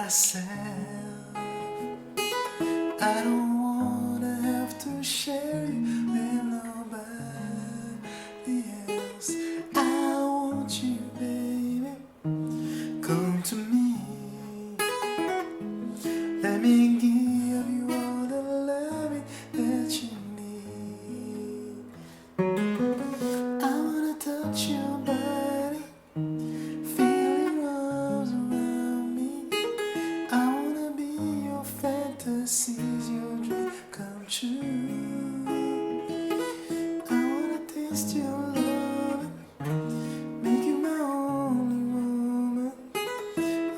myself. I don't wanna have to share you with nobody else. I want you, baby, come to me. Let me give you all the loving that you need. I wanna touch your body, feel your arms around me. I wanna be your fantasies, your dream come true. I wanna taste your love, make you my only woman.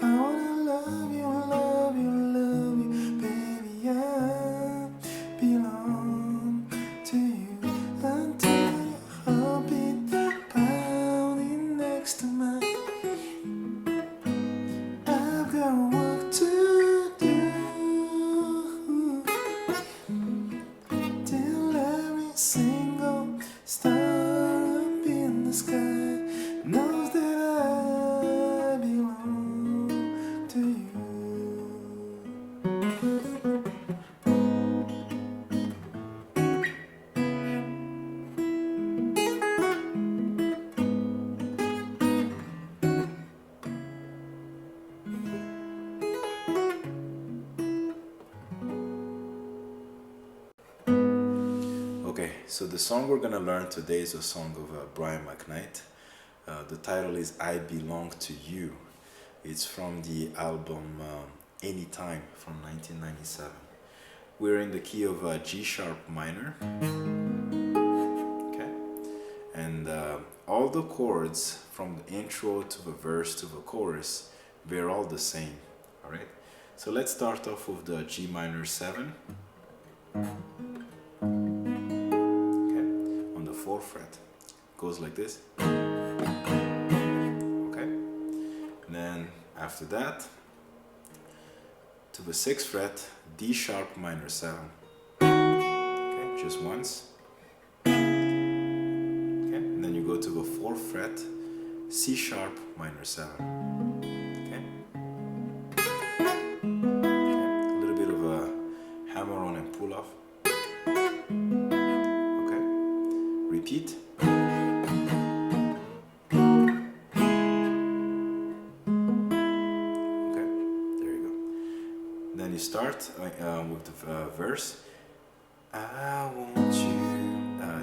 I wanna love you, love you, love you, baby. I belong to you until your heartbeat pounding next to mine. I've got work to do till every single star up in the sky knows that I belong to you. Okay, so the song we're gonna learn today is a song of Brian McKnight. The title is I Belong to You. It's from the album Anytime from 1997. We're in the key of G sharp minor. Okay, and all the chords from the intro to the verse to the chorus, they're all the same. All right, so let's start off with the G minor 7. On the 4th fret, goes like this. Okay, and then after that to the 6th fret, D sharp minor 7. Okay, just once. Okay, and then you go to the 4th fret, C sharp minor 7. Okay, a little bit of a hammer on and pull off. Okay, repeat. Then you start with the verse. I want you,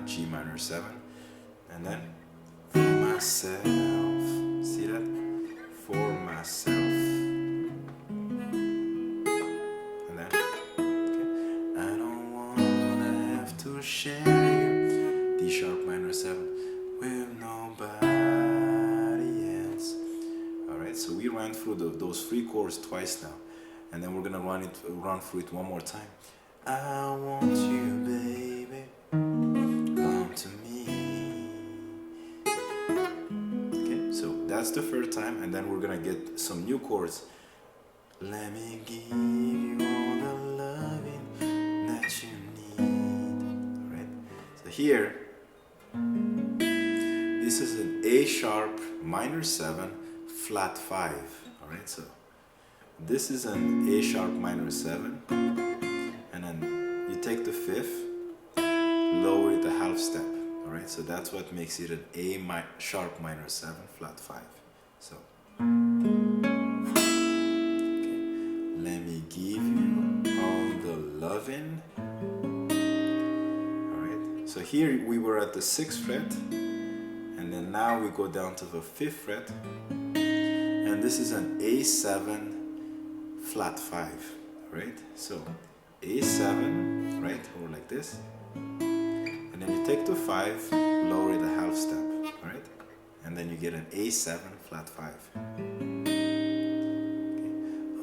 G minor 7, and then for myself. See that? For myself. And then, okay. I don't wanna have to share you, D sharp minor 7, with nobody else. Alright, so we ran through those 3 chords twice now. And then we're gonna run through it one more time. I want you, baby, come to me. Okay, so that's the 3rd time, and then we're gonna get some new chords. Let me give you all the loving that you need. Alright, so here, this is an A sharp minor 7 flat 5. Alright, so this is an A sharp minor 7, and then you take the 5th, lower it a half step. Alright, so that's what makes it an A sharp minor 7 flat 5. So, okay. Let me give you all the loving. Alright, so here we were at the 6th fret, and then now we go down to the 5th fret, and this is an A7 flat 5, right? So A7, right, or like this, and then you take the 5, lower it a half step, right, and then you get an A7 flat 5. Okay.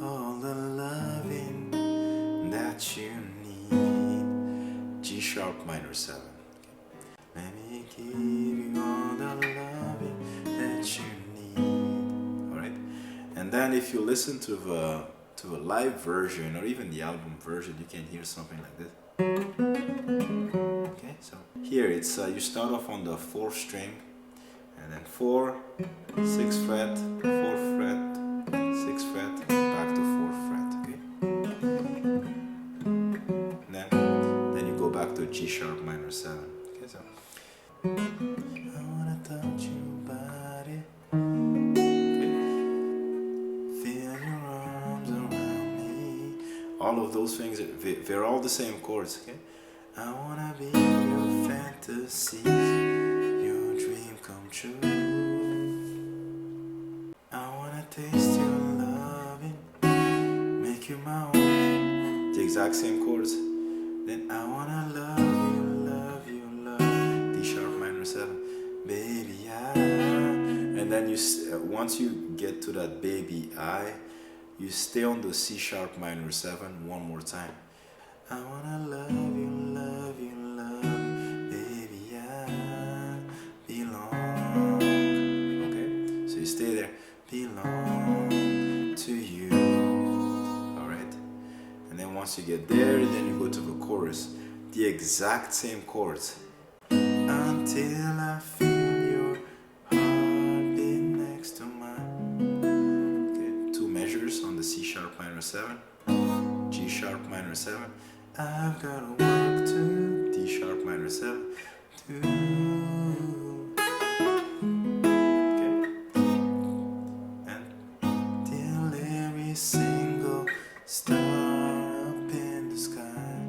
All the loving that you need, G sharp minor 7. Okay. Let me give you all the loving that you need. All right, and then if you listen to a live version or even the album version, you can hear something like this. Okay, so here it's you start off on the 4th string, and then 4, 6th fret, 4th fret, 6th fret, back to 4th sharp minor 7. Okay, so I wanna touch your body, okay. Feel your arms around me. All of those things, they're all the same chords, okay. I wanna be your fantasy, your dream come true. I wanna taste your loving, make you my own. The exact same chords. Then I wanna love you, love you, love. D sharp minor 7, baby I. And then once you get to that baby I, you stay on the C sharp minor 7 one more time. I wanna love you, love you, love, baby I belong. Okay, so you stay there. Belong to you. Alright? And then once you get there, then you go to the chorus. The exact same chords. Until I feel your heartbeat next to mine. Okay, 2 measures on the C sharp minor 7, G sharp minor 7. I've gotta work to D sharp minor 7 to. Single star up in the sky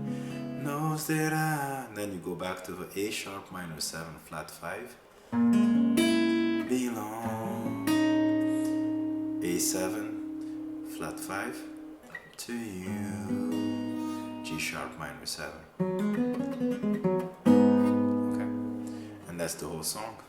knows that and then you go back to the A sharp minor 7 flat 5, belong, A7 flat 5 to you, G sharp minor 7. Okay, and that's the whole song.